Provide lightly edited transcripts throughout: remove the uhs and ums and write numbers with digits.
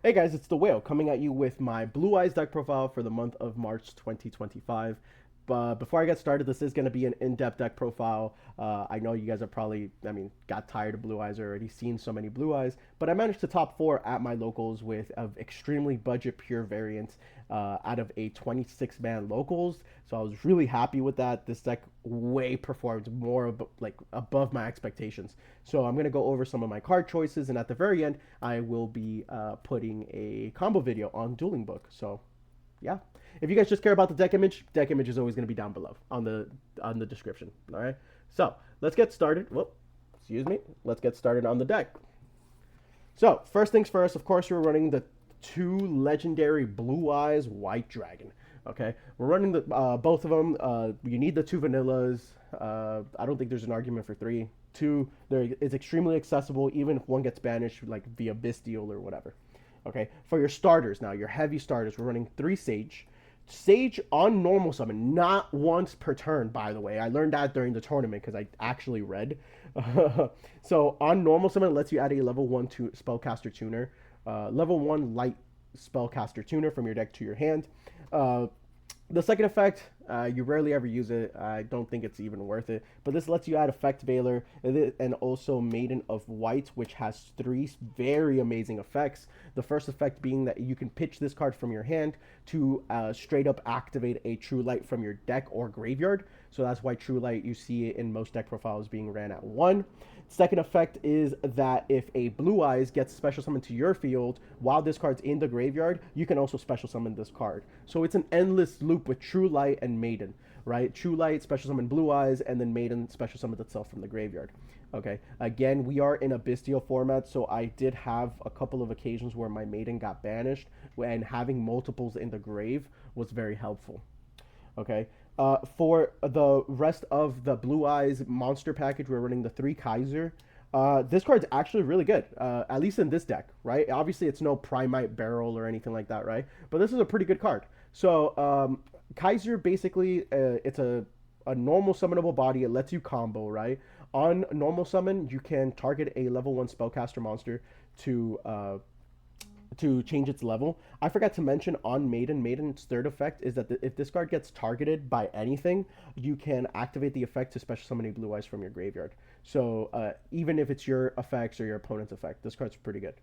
Hey guys, it's the Whale coming at you with my Blue Eyes deck profile for the month of March 2025. But before I get started, this is going to be an in-depth deck profile. I know you guys are probably, got tired of Blue Eyes or already seen so many Blue Eyes, but I managed to top four at my locals with an extremely budget pure variant out of a 26-man locals. So I was really happy with that. This deck way performed more like above my expectations. So I'm going to go over some of my card choices, and at the very end, I will be putting a combo video on Dueling Book. So yeah, if you guys just care about the deck image is always going to be down below on the description. All right, so let's get started. Well, excuse me. Let's get started on the deck. So first things first, of course, we're running the two legendary Blue Eyes White Dragon. Okay, we're running the both of them. You need the two vanillas. I don't think there's an argument for three. Two, there is extremely accessible, even if one gets banished, like via Bestial or whatever. Okay, for your starters now, your heavy starters, we're running three Sage. Sage on normal summon, not once per turn, by the way. I learned that during the tournament because I actually read. So on normal summon, it lets you add a level 1 spellcaster tuner, level 1 light spellcaster tuner from your deck to your hand. Uh, the second effect, you rarely ever use it. I don't think it's even worth it. But this lets you add Effect Veiler and also Maiden of White, which has three very amazing effects. The first effect being that you can pitch this card from your hand to straight up activate a True Light from your deck or graveyard. So that's why True Light, you see it in most deck profiles being ran at 1. Second effect is that if a Blue Eyes gets special summoned to your field while this card's in the graveyard, you can also special summon this card. So it's an endless loop with True Light and Maiden, right? True Light, special summon Blue Eyes, and then Maiden special summons itself from the graveyard. Okay, again, we are in a Bestial format, so I did have a couple of occasions where my Maiden got banished, and having multiples in the grave was very helpful. Okay. For the rest of the Blue Eyes monster package, we're running the three Kaiser. This card's actually really good, at least in this deck, right? Obviously, it's no Primite Barrel or anything like that, right? But this is a pretty good card. So, Kaiser basically, it's a normal summonable body. It lets you combo, right? On normal summon, you can target a level 1 spellcaster monster to change its level. I forgot to mention on Maiden's third effect is that if this card gets targeted by anything, you can activate the effect to special summon a Blue Eyes from your graveyard. So even if it's your effects or your opponent's effect, this card's pretty good.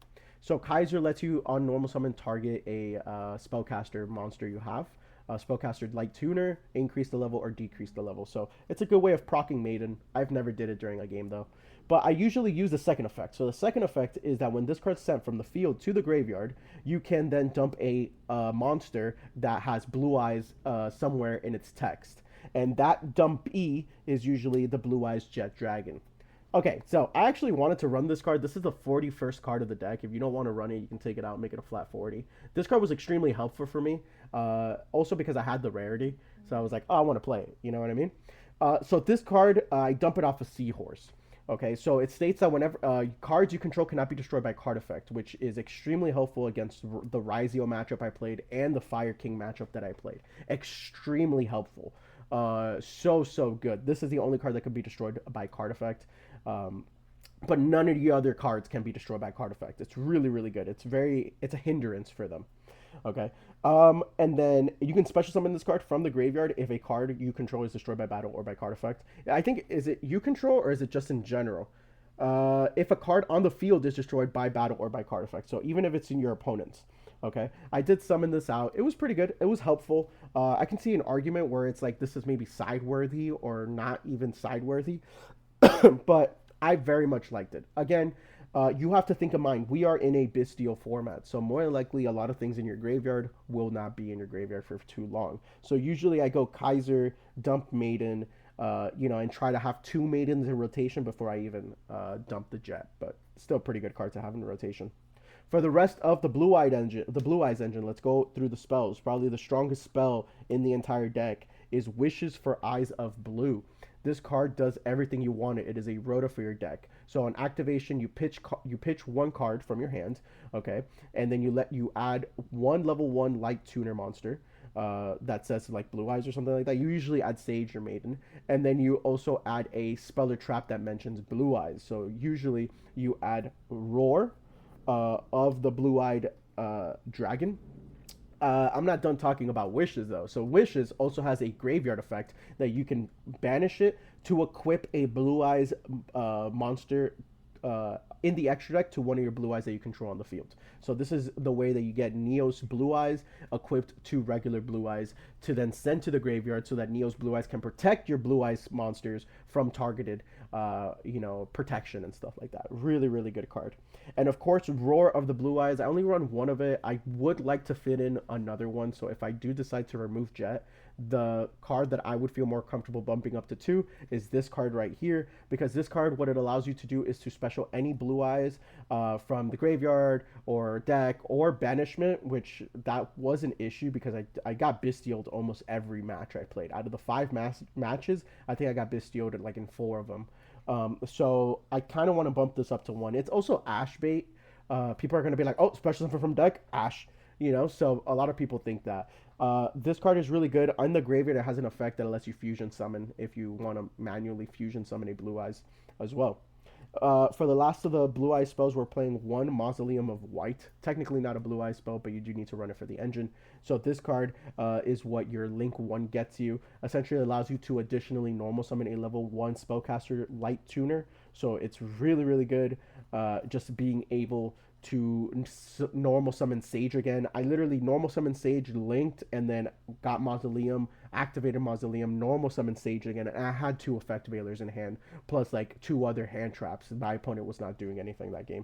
So Kaiser lets you on normal summon target a spellcaster monster you have. Spellcaster Light Tuner, increase the level or decrease the level. So it's a good way of proccing Maiden. I've never did it during a game though. But I usually use the second effect. So the second effect is that when this card's sent from the field to the graveyard, you can then dump a monster that has Blue Eyes somewhere in its text. And that dump E is usually the Blue Eyes Jet Dragon. Okay, so I actually wanted to run this card. This is the 41st card of the deck. If you don't want to run it, you can take it out and make it a flat 40. This card was extremely helpful for me, also because I had the rarity. So I was like, oh, I want to play it. You know what I mean? So this card, I dump it off a Seahorse. Okay, so it states that whenever cards you control cannot be destroyed by card effect, which is extremely helpful against the Rizio matchup I played and the Fire King matchup that I played. Extremely helpful. So good. This is the only card that can be destroyed by card effect. But none of the other cards can be destroyed by card effect. It's really good. It's a hindrance for them. Okay. And then you can special summon this card from the graveyard if a card you control is destroyed by battle or by card effect. I think, is it you control or is it just in general? If a card on the field is destroyed by battle or by card effect. So even if it's in your opponent's. Okay. I did summon this out. It was pretty good. It was helpful. I can see an argument where it's like this is maybe sideworthy or not even sideworthy. But I very much liked it. Again, you have to think in mind, we are in a Bestial format, so more than likely a lot of things in your graveyard will not be in your graveyard for too long. So usually I go Kaiser, dump Maiden, and try to have two Maidens in rotation before I even dump the Jet, but still pretty good card to have in rotation. For the rest of the Blue Eyes engine, let's go through the spells. Probably the strongest spell in the entire deck is Wishes for Eyes of Blue. This card does everything you want it. It is a rota for your deck. So on activation, you pitch one card from your hand, okay, and then you add one level 1 light tuner monster. That says like Blue Eyes or something like that. You usually add Sage or Maiden, and then you also add a spell or trap that mentions Blue Eyes. So usually you add Roar of the blue-eyed Dragon. I'm not done talking about wishes though. So wishes also has a graveyard effect that you can banish it to equip a blue eyes monster in the extra deck to one of your blue eyes that you control on the field. So this is the way that you get Neo's blue eyes equipped to regular blue eyes to then send to the graveyard so that Neo's blue eyes can protect your blue eyes monsters from targeted, protection and stuff like that. Really, really good card. And of course, Roar of the Blue Eyes. I only run one of it. I would like to fit in another one. So if I do decide to remove Jet, the card that I would feel more comfortable bumping up to two is this card right here. Because this card, what it allows you to do is to special any Blue Eyes from the graveyard or deck or banishment, which that was an issue because I got Bistioed almost every match I played. Out of the five matches, I think I got Bistioed like in four of them. So I kind of want to bump this up to one. It's also Ash bait. People are going to be like, oh, special summon from deck, Ash. So a lot of people think that. This card is really good. On the graveyard, it has an effect that lets you fusion summon if you want to manually fusion summon a Blue Eyes as well. For the last of the Blue Eye spells, we're playing one Mausoleum of White. Technically not a Blue Eye spell, but you do need to run it for the engine. So this card is what your Link 1 gets you. Essentially, it allows you to additionally normal summon a level 1 spellcaster Light Tuner. So it's really, really good. Just being able to normal summon Sage again. I literally normal summon Sage, linked, and then got Mausoleum, activated Mausoleum, normal summon Sage again, and I had two Effect Veilers in hand, plus like two other hand traps. My opponent was not doing anything that game.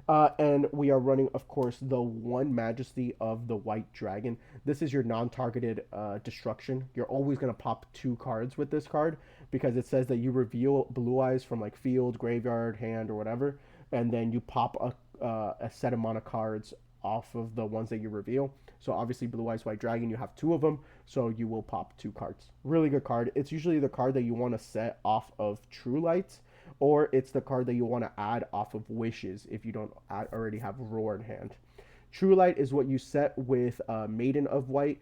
And we are running, of course, the one Majesty of the White Dragon. This is your non-targeted destruction. You're always going to pop two cards with this card because it says that you reveal Blue Eyes from like field, graveyard, hand, or whatever, and then you pop a set amount of cards off of the ones that you reveal. So obviously Blue Eyes White Dragon, you have two of them, so you will pop two cards. Really good card. It's usually the card that you want to set off of True Lights, or it's the card that you want to add off of Wishes if you don't already have Roar in hand. True Light is what you set with Maiden of White.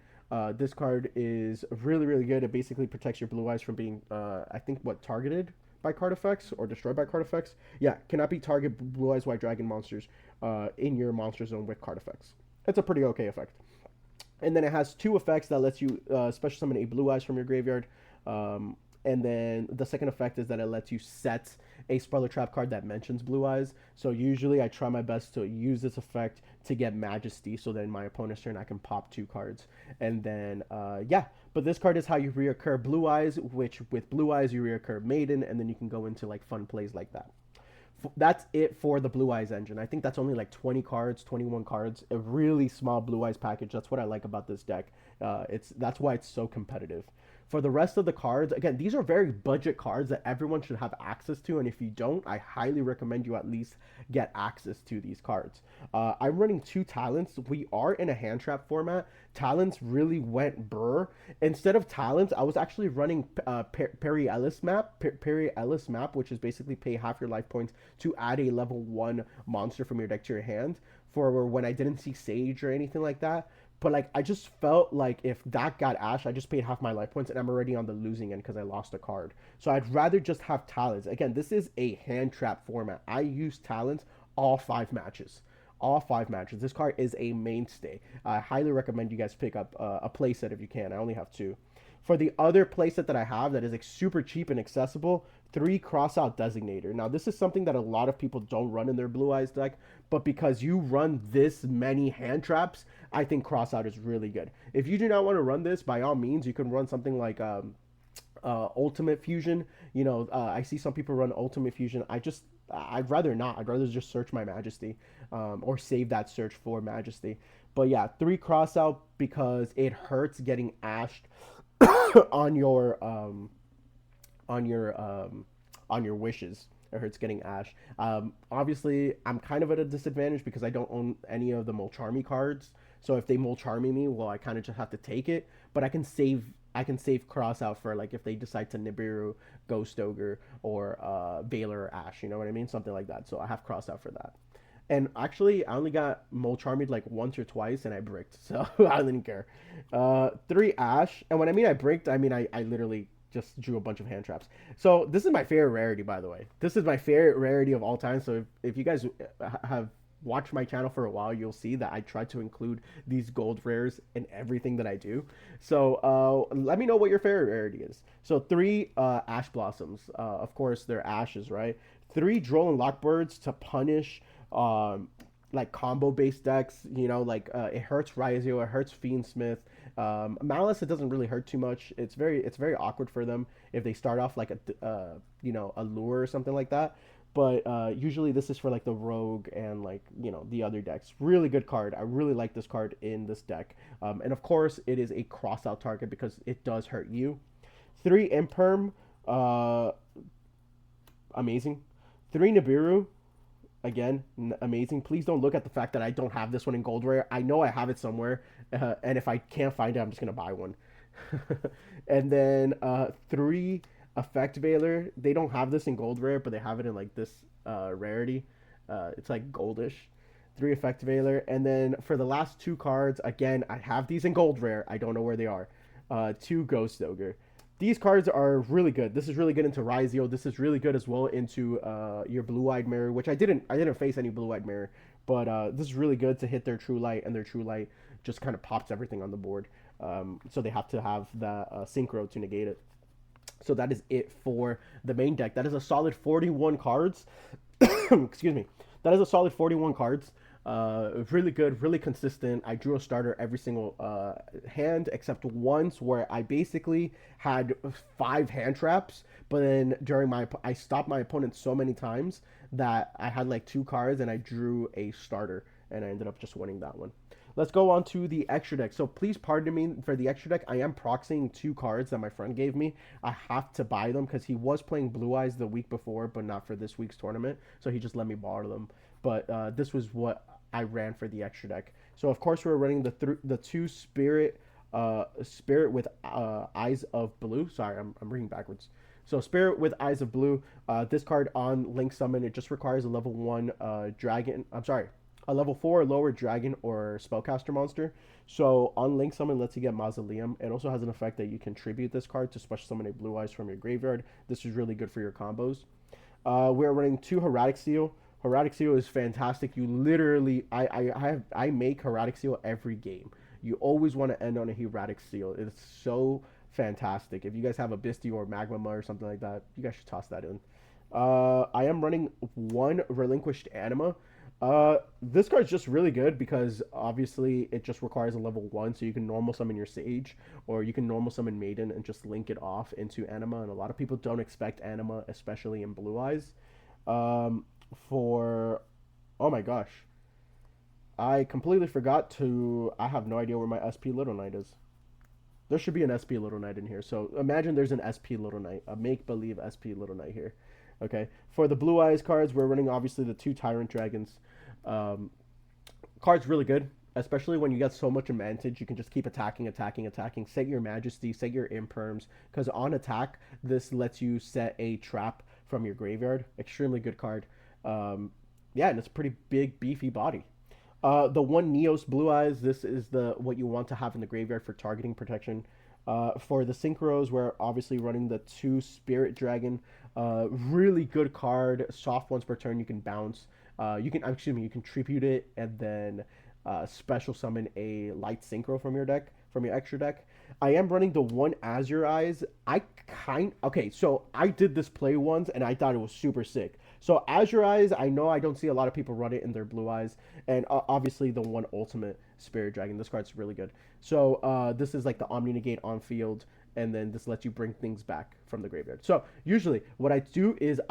This card is really, really good. It basically protects your Blue Eyes from being, targeted by card effects or destroyed by card effects. Yeah, cannot be target Blue Eyes White Dragon monsters in your monster zone with card effects. It's a pretty okay effect. And then it has two effects that lets you special summon a Blue Eyes from your graveyard. And then the second effect is that it lets you set a Speller Trap card that mentions Blue Eyes. So usually I try my best to use this effect to get Majesty, so then my opponent's turn I can pop two cards. And then, but this card is how you reoccur Blue Eyes, which with Blue Eyes you reoccur Maiden, and then you can go into like fun plays like that. That's it for the Blue Eyes engine. I think that's only like 20 cards, 21 cards, a really small Blue Eyes package. That's what I like about this deck. That's why it's so competitive. For the rest of the cards, again, these are very budget cards that everyone should have access to, and if you don't, I highly recommend you at least get access to these cards. I'm running two Talents. We are in a hand trap format. Talents really went burr. Instead of Talents, I was actually running Perry Ellis map, which is basically pay half your life points to add a level 1 monster from your deck to your hand for when I didn't see Sage or anything like that. But like I just felt like if that got Ash, I just paid half my life points and I'm already on the losing end because I lost a card. So I'd rather just have Talents. Again, this is a hand trap format. I use Talents all 5 matches. All 5 matches. This card is a mainstay. I highly recommend you guys pick up a playset if you can. I only have 2. For the other playset that I have that is like super cheap and accessible, 3 Crossout Designator. Now this is something that a lot of people don't run in their Blue Eyes deck, but because you run this many hand traps, I think Crossout is really good. If you do not want to run this, by all means, you can run something like Ultimate Fusion. I see some people run Ultimate Fusion. I'd rather not. I'd rather just search my Majesty, or save that search for Majesty. But yeah, 3 Crossout because it hurts getting ashed on your wishes. It hurts getting Ash. Obviously, I'm kind of at a disadvantage because I don't own any of the Molcharmy cards. So if they Molcharmy me, well, I kind of just have to take it. But I can save Crossout for like if they decide to Nibiru, Ghost Ogre, or Veiler or Ash. You know what I mean? Something like that. So I have Crossout for that. And actually, I only got Molcharmied like once or twice, and I bricked, so I didn't care. 3 Ash, and when I mean I bricked, I mean I literally just drew a bunch of hand traps. So this is my favorite rarity, by the way. This is my favorite rarity of all time. So if you guys have watch my channel for a while, you'll see that I try to include these gold rares in everything that I do. So let me know what your favorite rarity is. So three Ash Blossoms. Of course, they're ashes, right? Three Droll and Lockbirds to punish like combo based decks. You know, like it hurts Ryzeo, it hurts Fiendsmith. Malice, it doesn't really hurt too much. It's very awkward for them if they start off like a a lure or something like that. But usually this is for like the rogue and like the other decks. Really good card. I really like this card in this deck. And of course it is a cross out target because it does hurt you. Three Imperm, uh, amazing. Three Nibiru, again, amazing. Please don't look at the fact that I don't have this one in gold rare. I know I have it somewhere, and if I can't find it, I'm just gonna buy one. And then three Effect Veiler. They don't have this in gold rare, but they have it in like this rarity. It's like goldish. Three Effect Veiler, and then for the last two cards, again, I have these in gold rare. I don't know where they are. Two Ghost Ogre. These cards are really good. This is really good into Ryzeo. This is really good as well into your Blue-Eyed Mirror, which I didn't face any Blue-Eyed Mirror, but this is really good to hit their True Light, and their True Light just kind of pops everything on the board. So they have to have that Synchro to negate it. So that is it for the main deck. That is a solid 41 cards. Excuse me. That is a solid 41 cards. Really good, really consistent. I drew a starter every single hand except once where I basically had 5 hand traps, but then I stopped my opponent so many times that I had like 2 cards and I drew a starter and I ended up just winning that one. Let's go on to the extra deck. So please pardon me for the extra deck. I am proxying 2 cards that my friend gave me. I have to buy them because he was playing Blue Eyes the week before, but not for this week's tournament. So he just let me borrow them. But this was what I ran for the extra deck. So of course we're running the 2 Spirit with Eyes of Blue. Sorry, I'm reading backwards. So Spirit with Eyes of Blue. This card on Link Summon, it just requires a level 1 dragon. I'm sorry. A level 4 or lower dragon or spellcaster monster. So on Link Summon lets you get Mausoleum. It also has an effect that you can tribute this card to special summon a Blue Eyes from your graveyard. This is really good for your combos. We're running 2 Herratic Seal. Herratic Seal is fantastic. You literally, I make Herratic Seal every game. You always want to end on a Herratic Seal. It's so fantastic. If you guys have a Bisty or Magma or something like that, you guys should toss that in. I am running 1 Relinquished Anima. This card's just really good because obviously it just requires a level 1, so you can normal summon your Sage or you can normal summon Maiden and just link it off into Anima, and a lot of people don't expect Anima, especially in Blue Eyes. Oh my gosh, I completely forgot to, I have no idea where my SP Little Knight is. There should be an SP Little Knight in here, so imagine there's an SP Little Knight, a make-believe SP Little Knight here. Okay, for the Blue Eyes cards, we're running obviously the 2 Tyrant Dragons. Card's really good, especially when you get so much advantage. You can just keep attacking. Set your Majesty, set your Imperms, because on attack, this lets you set a trap from your graveyard. Extremely good card. Yeah, and it's a pretty big, beefy body. The 1 Neos Blue Eyes, this is what you want to have in the graveyard for targeting protection. For the Synchros, we're obviously running the 2 Spirit Dragon. Really good card. Soft once per turn. You can bounce. You can tribute it and then special summon a Light Synchro from your extra deck. I am running the 1 Azure Eyes. Okay, so I did this play once and I thought it was super sick. So Azure Eyes, I know I don't see a lot of people run it in their Blue Eyes, and obviously the 1 Ultimate Spirit Dragon. This card's really good. So this is like the Omni Negate on field, and then this lets you bring things back from the graveyard. So usually what I do is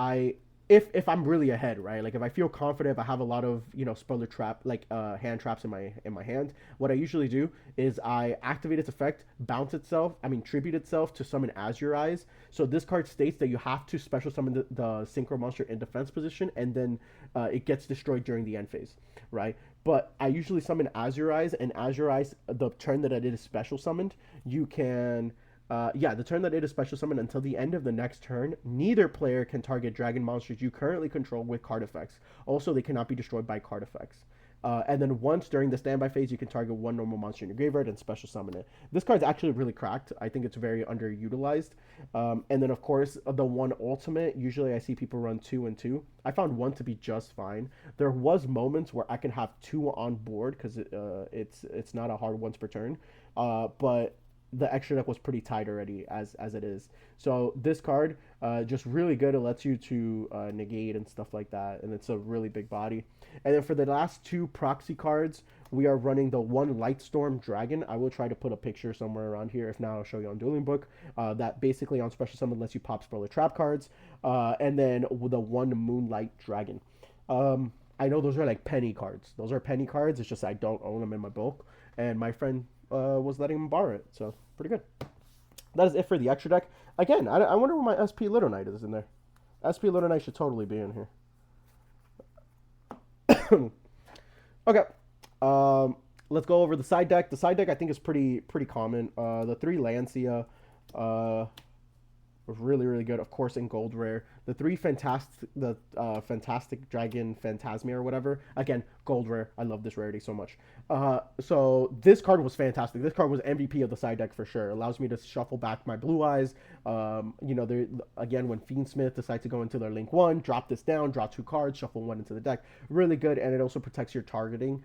if I'm really ahead, right? Like if I feel confident, if I have a lot of spoiler trap, like hand traps in my hand, what I usually do is I activate its effect, tribute itself to summon Azure Eyes. So this card states that you have to special summon the synchro monster in defense position, and then it gets destroyed during the end phase, right? But I usually summon Azure Eyes, and Azure Eyes, the turn that I did is special summoned, you can. The turn that it is special summoned until the end of the next turn, neither player can target dragon monsters you currently control with card effects. Also, they cannot be destroyed by card effects. And then once during the standby phase, you can target one normal monster in your graveyard and special summon it. This card's actually really cracked. I think it's very underutilized. And then, of course, the one ultimate, usually I see people run 2 and 2. I found one to be just fine. There was moments where I can have 2 on board because it's not a hard once per turn. But the extra deck was pretty tight already as it is. So this card, just really good. It lets you to negate and stuff like that, and it's a really big body. And then for the last 2 proxy cards, we are running the one Lightstorm Dragon. I will try to put a picture somewhere around here. If not, I'll show you on Dueling Book. That basically on special summon lets you pop Spoiler Trap cards. And then the one Moonlight Dragon. I know those are like penny cards. Those are penny cards. It's just I don't own them in my bulk. And my friend was letting him borrow it. So pretty good. That is it for the extra deck. Again, I wonder where my SP Little Knight is in there. SP Little Knight should totally be in here. Okay. Let's go over the side deck. The side deck I think is pretty common. The 3 Lancia was really good. Of course, in gold rare. The 3 fantastic dragon Phantasmia or whatever. Again, gold rare. I love this rarity so much. So this card was fantastic. This card was MVP of the side deck for sure. It allows me to shuffle back my blue eyes. Again, when Fiendsmith decides to go into their link 1, drop this down, draw 2 cards, shuffle 1 into the deck. Really good, and it also protects your targeting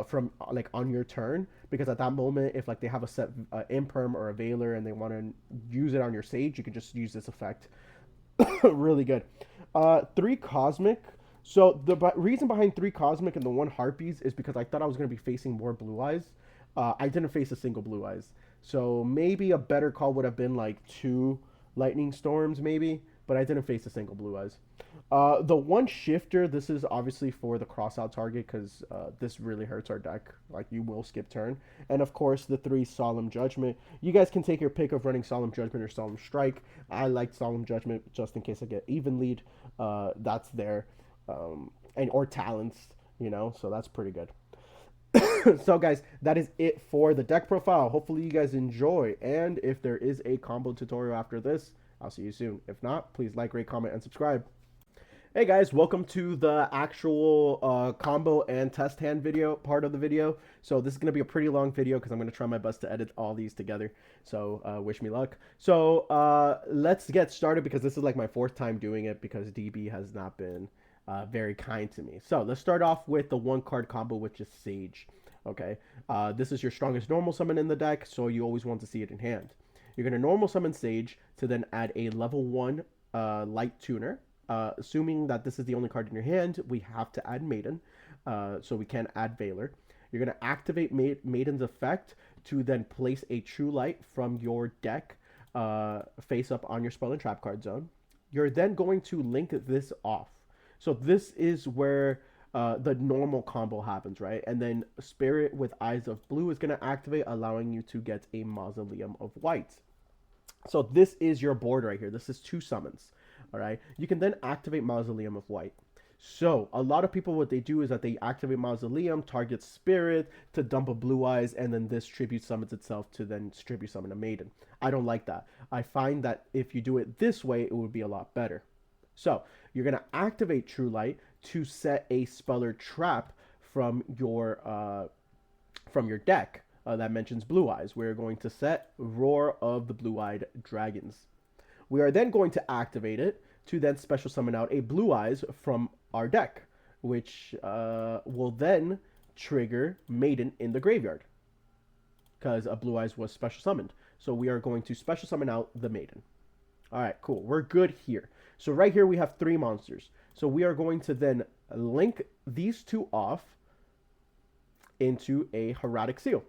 from like on your turn, because at that moment, if like they have a set imperm or a Veiler and they want to use it on your Sage, you can just use this effect. Really good. 3 Cosmic. So the reason behind 3 Cosmic and the 1 Harpies is because I thought I was going to be facing more Blue Eyes. I didn't face a single Blue Eyes. So maybe a better call would have been like 2 Lightning Storms maybe, but I didn't face a single Blue Eyes. The 1 Shifter, this is obviously for the cross-out target because this really hurts our deck. Like, you will skip turn. And, of course, the 3 Solemn Judgment. You guys can take your pick of running Solemn Judgment or Solemn Strike. I like Solemn Judgment just in case I get even lead. That's there. Or Talents, so that's pretty good. So, guys, that is it for the deck profile. Hopefully, you guys enjoy. And if there is a combo tutorial after this, I'll see you soon. If not, please like, rate, comment, and subscribe. Hey guys, welcome to the actual combo and test hand video part of the video. So this is going to be a pretty long video because I'm going to try my best to edit all these together. So wish me luck. So let's get started because this is like my 4th time doing it because DB has not been very kind to me. So let's start off with the 1 card combo, which is Sage. Okay, this is your strongest normal summon in the deck, so you always want to see it in hand. You're going to normal summon Sage to then add a level 1 Light Tuner. Assuming that this is the only card in your hand, we have to add Maiden, so we can't add Veiler. You're going to activate Maiden's effect to then place a True Light from your deck face up on your Spell and Trap card zone. You're then going to link this off. So this is where the normal combo happens, right? And then Spirit with Eyes of Blue is going to activate, allowing you to get a Mausoleum of White. So this is your board right here. This is 2 summons. All right, you can then activate Mausoleum of White. So a lot of people, what they do is that they activate Mausoleum, target Spirit to dump a Blue Eyes, and then this tribute summons itself to then tribute summon a Maiden. I don't like that. I find that if you do it this way, it would be a lot better. So you're going to activate True Light to set a Speller Trap from your deck that mentions Blue Eyes. We're going to set Roar of the Blue-Eyed Dragons. We are then going to activate it to then special summon out a Blue Eyes from our deck, which will then trigger Maiden in the graveyard because a Blue Eyes was special summoned. So we are going to special summon out the Maiden. All right, cool. We're good here. So right here we have 3 monsters. So we are going to then link these 2 off into a Herodic Seal.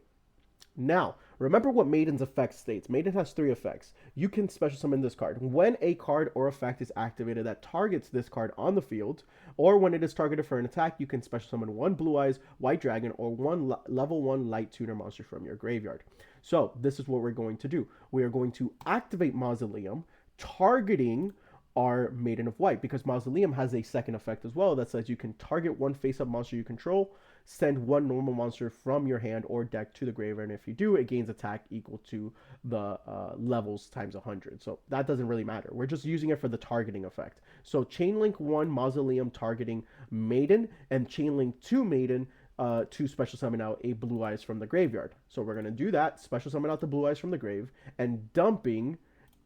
Now, remember what Maiden's effect states. Maiden has 3 effects. You can special summon this card. When a card or effect is activated that targets this card on the field, or when it is targeted for an attack, you can special summon 1 Blue Eyes, White Dragon, or 1 level 1 Light Tuner monster from your graveyard. So, this is what we're going to do. We are going to activate Mausoleum, targeting our Maiden of White, because Mausoleum has a second effect as well that says you can target 1 face-up monster you control, send 1 normal monster from your hand or deck to the graveyard, and if you do, it gains attack equal to the levels times 100. So that doesn't really matter. We're just using it for the targeting effect. So Chainlink 1 Mausoleum targeting Maiden, and Chainlink 2 Maiden to special summon out a Blue Eyes from the graveyard. So we're going to do that, special summon out the Blue Eyes from the grave, and dumping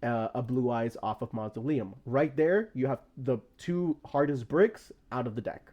a Blue Eyes off of Mausoleum. Right there, you have the two hardest bricks out of the deck.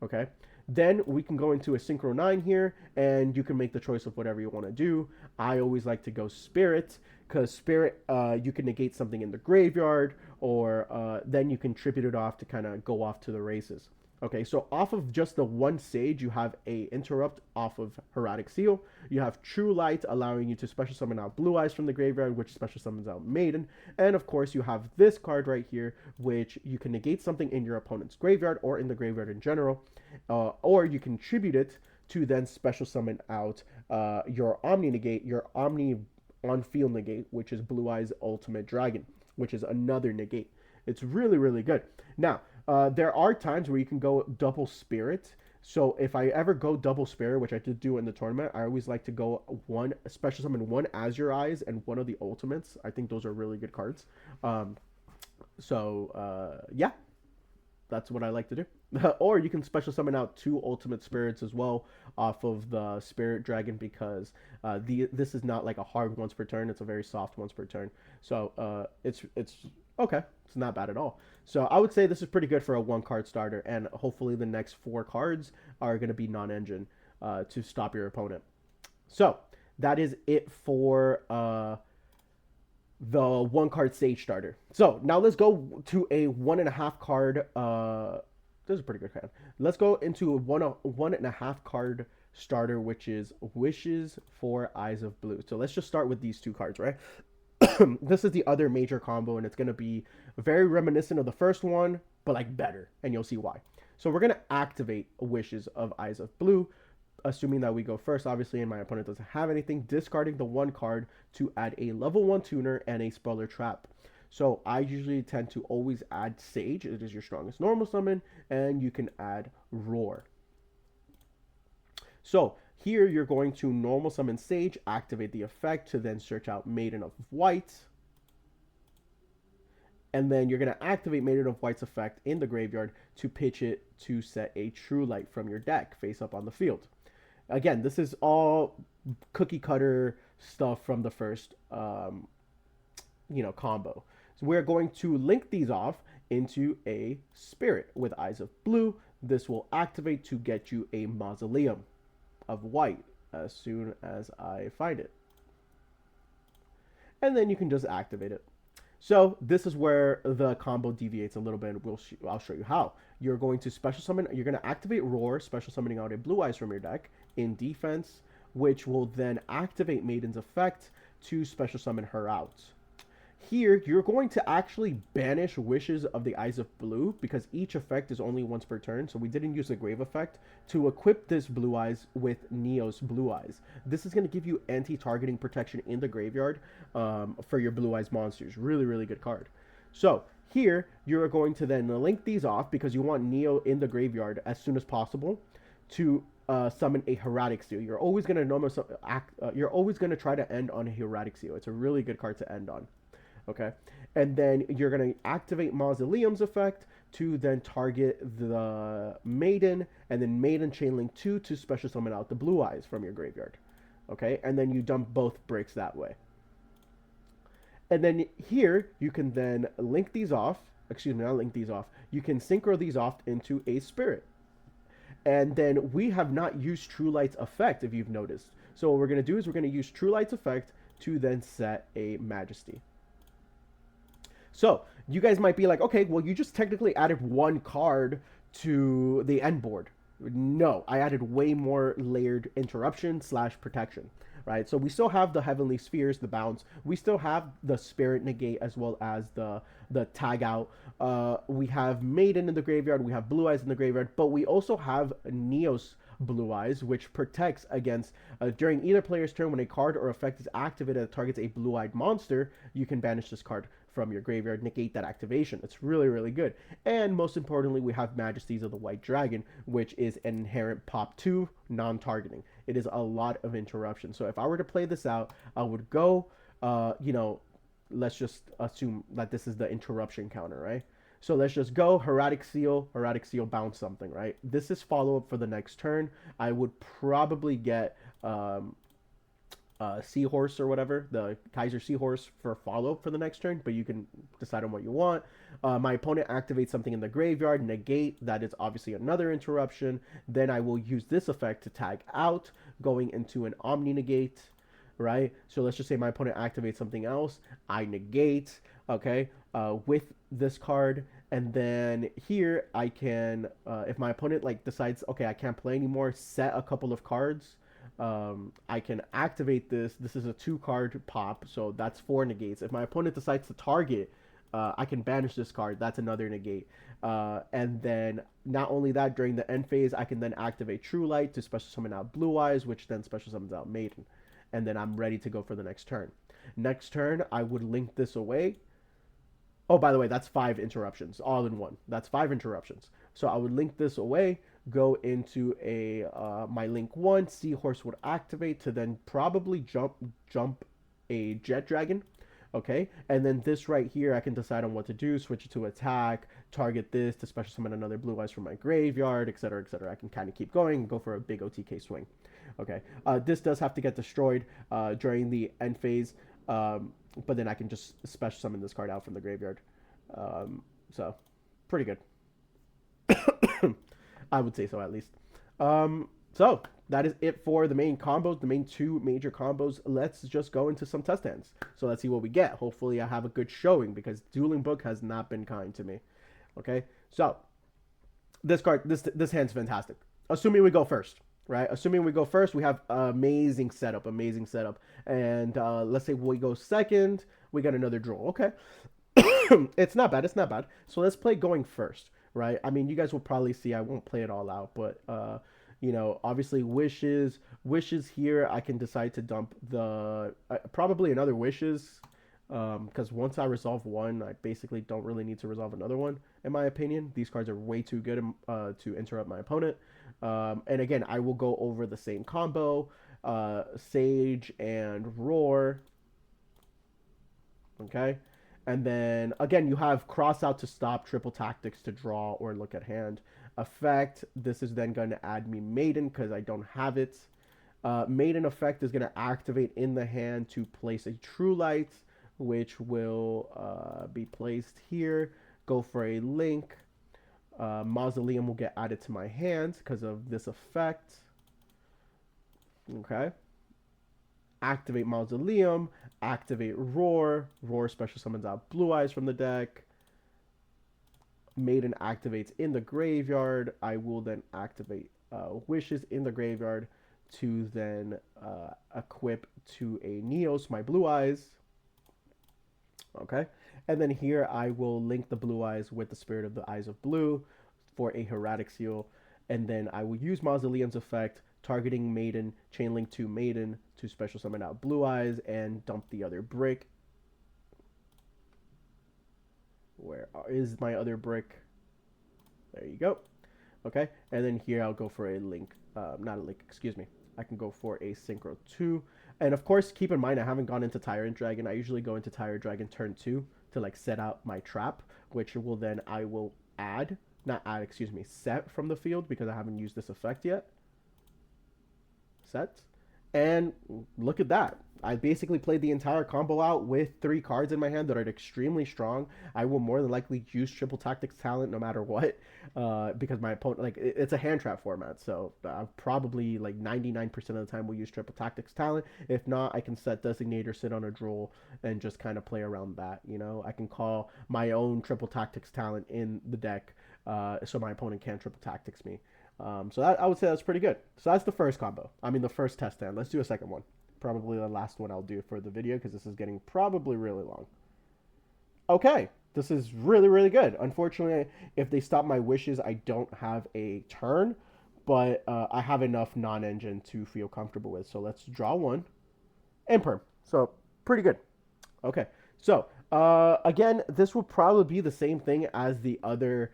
Okay? Then we can go into a Synchro 9 here, and you can make the choice of whatever you want to do. I always like to go Spirit, because Spirit, you can negate something in the graveyard, or then you can tribute it off to kind of go off to the races. Okay, so off of just the one Sage, you have a Interrupt off of Heraldic Seal. You have True Light, allowing you to special summon out Blue Eyes from the graveyard, which special summons out Maiden. And of course, you have this card right here, which you can negate something in your opponent's graveyard or in the graveyard in general. Or you can tribute it to then special summon out your Omni Negate, your Omni on-field negate, which is Blue Eyes Ultimate Dragon, which is another negate. It's really, really good. Now, there are times where you can go double Spirit. So if I ever go double Spirit, which I did do in the tournament, I always like to go one special summon, one Azure Eyes and one of the Ultimates. I think those are really good cards. Yeah, that's what I like to do. Or you can special summon out two Ultimate Spirits as well off of the Spirit Dragon, because this is not like a hard once per turn. It's a very soft once per turn. So it's okay. It's not bad at all. So I would say this is pretty good for a one card starter, and hopefully the next 4 cards are going to be non-engine to stop your opponent. So that is it for the one card Sage starter. So now let's go to a 1.5 card. This is a pretty good hand. Let's go into a 1.5 card starter, which is Wishes for Eyes of Blue. So let's just start with these 2 cards, right? This is the other major combo, and it's going to be very reminiscent of the first one, but like better, and you'll see why. So we're going to activate Wishes of Eyes of Blue, assuming that we go first, obviously, and my opponent doesn't have anything, discarding the 1 card to add a level 1 tuner and a Speller Trap. So I usually tend to always add Sage. It is your strongest normal summon, and you can add Roar. So here you're going to normal summon Sage, activate the effect to then search out Maiden of White. And then you're going to activate Maiden of White's effect in the graveyard to pitch it to set a True Light from your deck face up on the field. Again, this is all cookie cutter stuff from the first combo. So we're going to link these off into a Spirit with Eyes of Blue. This will activate to get you a Mausoleum of White as soon as I find it. And then you can just activate it. So this is where the combo deviates a little bit. I'll show you how. You're going to special summon, you're going to activate Roar, special summoning out a Blue Eyes from your deck in defense, which will then activate Maiden's effect to special summon her out. Here, you're going to actually banish Wishes of the Eyes of Blue, because each effect is only once per turn, so we didn't use the Grave effect, to equip this Blue Eyes with Neos Blue Eyes. This is going to give you anti-targeting protection in the graveyard for your Blue Eyes monsters. Really, really good card. So here, you're going to then link these off, because you want Neo in the graveyard as soon as possible to summon a Heraldic Seal. You're always going to try to end on a Heraldic Seal. It's a really good card to end on. Okay, and then you're going to activate Mausoleum's effect to then target the Maiden, and then Maiden Chainlink 2 to special summon out the Blue Eyes from your graveyard. Okay, and then you dump both bricks that way. And then here, you can then link these off. Excuse me, not link these off. You can synchro these off into a Spirit. And then we have not used True Light's effect, if you've noticed. So what we're going to do is we're going to use True Light's effect to then set a Majesty. So you guys might be like, okay, well, you just technically added 1 card to the end board. No, I added way more layered interruption / protection, right? So we still have the Heavenly Spheres, the bounce. We still have the Spirit negate as well as the tag out. We have Maiden in the graveyard. We have Blue Eyes in the graveyard, but we also have Neos Blue Eyes, which protects against during either player's turn when a card or effect is activated that targets a blue-eyed monster, you can banish this card from your graveyard, negate that activation. It's really, really good. And most importantly, we have Majesties of the White Dragon, which is an inherent pop 2 non-targeting. It is a lot of interruption. So if I were to play this out, I would go, let's just assume that this is the interruption counter, right? So let's just go Heretic Seal, bounce something, right? This is follow up for the next turn. I would probably get Seahorse or whatever, the Kaiser Seahorse for follow up for the next turn, but you can decide on what you want. My opponent activates something in the graveyard, negate, that is obviously another interruption. Then I will use this effect to tag out, going into an Omni negate, right? So let's just say my opponent activates something else, I negate, okay, with this card. And then here I can, if my opponent like decides, okay, I can't play anymore, set a couple of cards. I can activate this. This is a 2-card pop, so that's 4 negates. If my opponent decides to target, I can banish this card. That's another negate. And then not only that, during the end phase, I can then activate True Light to special summon out Blue Eyes, which then special summons out Maiden. And then I'm ready to go for the next turn. Next turn, I would link this away. Oh, by the way, that's 5 interruptions, all in one. That's 5 interruptions. So I would link this away, go into a my link 1, Seahorse would activate to then probably jump a Jet Dragon. Okay, and then this right here, I can decide on what to do, switch it to attack, target this to special summon another Blue Eyes from my graveyard, etc., etc. I can kind of keep going and go for a big OTK swing. Okay, this does have to get destroyed during the end phase, but then I can just special summon this card out from the graveyard. So, pretty good. I would say so, at least. So that is it for the main combos, the main 2 major combos. Let's just go into some test hands. So let's see what we get. Hopefully I have a good showing, because Dueling Book has not been kind to me. Okay, so this card, this hand's fantastic. Assuming we go first, right? Assuming we go first, we have amazing setup. And let's say we go second, we got another draw. Okay, it's not bad. So let's play going first, right? I mean, you guys will probably see I won't play it all out, but you know, obviously wishes here. I can decide to dump the probably another wishes, because once I resolve one, I basically don't really need to resolve another one, in my opinion. These cards are way too good to interrupt my opponent. And again, I will go over the same combo, Sage and Roar. Okay. And then again, you have cross out to stop, triple tactics to draw or look at hand. Effect, this is then going to add me Maiden because I don't have it. Maiden effect is going to activate in the hand to place a True Light, which will be placed here. Go for a link. Mausoleum will get added to my hand because of this effect. Okay. Activate Mausoleum, activate Roar. Roar special summons out Blue Eyes from the deck. Maiden activates in the graveyard. I will then activate Wishes in the graveyard to then equip to a Neos, my Blue Eyes. Okay. And then here I will link the Blue Eyes with the Spirit of the Eyes of Blue for a Heretic Seal. And then I will use Mausoleum's effect, targeting Maiden, chain link to Maiden to special summon out Blue Eyes and dump the other brick. Where is my other brick? There you go. Okay, and then here I'll go for a link, not a link, excuse me. I can go for a Synchro 2. And of course, keep in mind, I haven't gone into Tyrant Dragon. I usually go into Tyrant Dragon turn 2 to like set out my trap, which will then I will set from the field because I haven't used this effect yet. Set. And look at that. I basically played the entire combo out with 3 cards in my hand that are extremely strong. I will more than likely use Triple Tactics Talent no matter what, because my opponent, like, it's a hand trap format, so probably like 99% of the time will use Triple Tactics Talent. If not, I can set Designator, sit on a droll, and just kind of play around that, you know? I can call my own Triple Tactics Talent in the deck, so my opponent can't Triple Tactics me. So that, I would say that's pretty good. So that's the first combo. I mean, the first test stand. Let's do a second one. Probably the last one I'll do for the video because this is getting probably really long. Okay, this is really, really good. Unfortunately, if they stop my wishes, I don't have a turn, but I have enough non-engine to feel comfortable with. So let's draw one and perm. So pretty good. Okay, so again, this will probably be the same thing as the other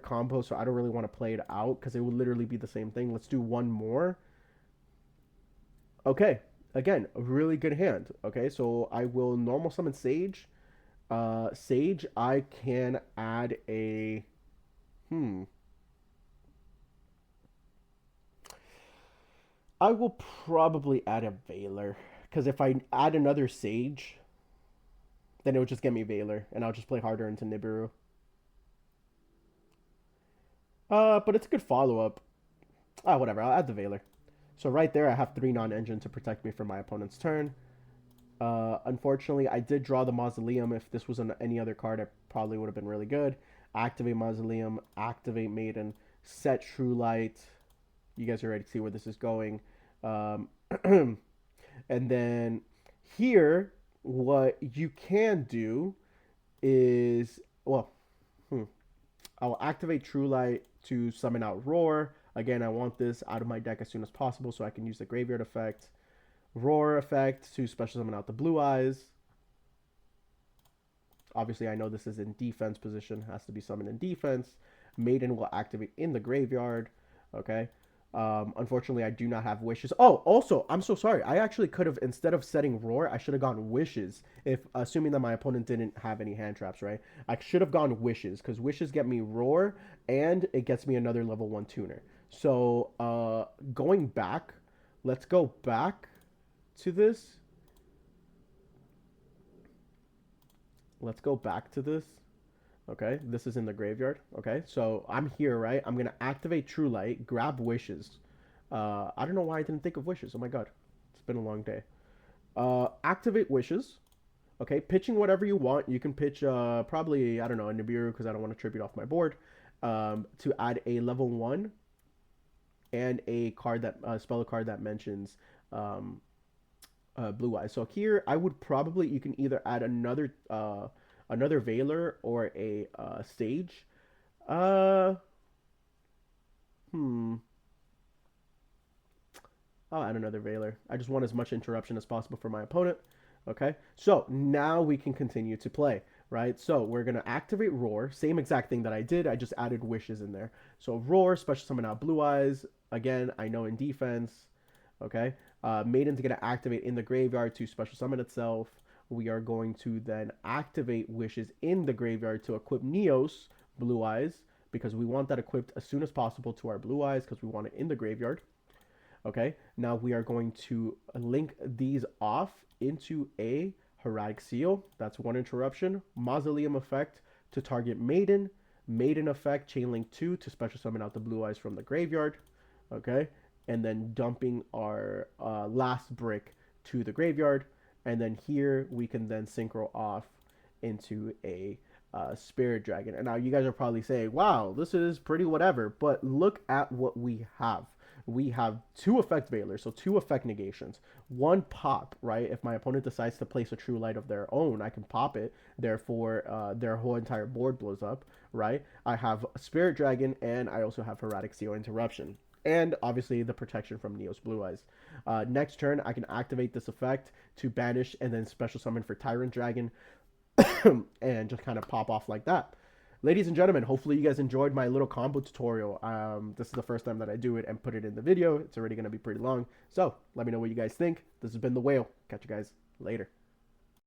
combo, so I don't really want to play it out because it would literally be the same thing. Let's do one more. Okay, again, a really good hand. Okay, so I will normal summon Sage. Sage, I can add a... Hmm. I will probably add a Veiler. Because if I add another Sage, then it would just get me Veiler. And I'll just play harder into Nibiru. But it's a good follow-up. Whatever. I'll add the Veiler. So right there, I have 3 non-engine to protect me from my opponent's turn. Unfortunately, I did draw the Mausoleum. If this was on any other card, it probably would have been really good. Activate Mausoleum, activate Maiden, set True Light. You guys already see where this is going. Um, and then here, what you can do is, well, I'll activate True Light to summon out Roar. Again, I want this out of my deck as soon as possible so I can use the Graveyard effect. Roar effect to special summon out the Blue Eyes. Obviously, I know this is in defense position. Has to be summoned in defense. Maiden will activate in the graveyard. Okay. Unfortunately, I do not have Wishes. Oh, also, I'm so sorry. I actually could have, instead of setting Roar, I should have gone Wishes. If assuming that my opponent didn't have any hand traps, right? I should have gone Wishes because Wishes get me Roar and it gets me another level 1 tuner. So going back, let's go back to this. Let's go back to this. Okay, this is in the graveyard. Okay, so I'm here, right? I'm gonna activate True Light, grab Wishes. I don't know why I didn't think of Wishes. Oh my god, it's been a long day. Activate Wishes. Okay, pitching whatever you want. You can pitch probably, I don't know, a Nibiru because I don't want to tribute off my board. To add a level 1 and a card that spell a card that mentions Blue Eyes. So here I would probably, you can either add another Veiler or a Sage. Uh, hmm. I'll add another Veiler. I just want as much interruption as possible for my opponent. Okay, so now we can continue to play, right? So we're going to activate Roar. Same exact thing that I did. I just added Wishes in there. So Roar, special summon out Blue Eyes. Again, I know in defense. Okay, Maiden's going to activate in the graveyard to special summon itself. We are going to then activate Wishes in the graveyard to equip Neos Blue Eyes because we want that equipped as soon as possible to our Blue Eyes because we want it in the graveyard. Okay, now we are going to link these off into a Heraldic Seal. That's 1 interruption. Mausoleum effect to target Maiden. Maiden effect, Chain Link 2 to special summon out the Blue Eyes from the graveyard. Okay, and then dumping our last brick to the graveyard. And then here we can then synchro off into a Spirit Dragon. And now you guys are probably saying, wow, this is pretty whatever. But look at what we have. We have 2 effect Veilers, so 2 effect negations. 1 pop, right? If my opponent decides to place a True Light of their own, I can pop it. Therefore, their whole entire board blows up, right? I have Spirit Dragon, and I also have Heraldic Seal Interruption. And obviously the protection from Neos Blue Eyes. Next turn, I can activate this effect to banish and then special summon for Tyrant Dragon and just kind of pop off like that. Ladies and gentlemen, hopefully you guys enjoyed my little combo tutorial. This is the first time that I do it and put it in the video. It's already going to be pretty long. So let me know what you guys think. This has been The Whale. Catch you guys later.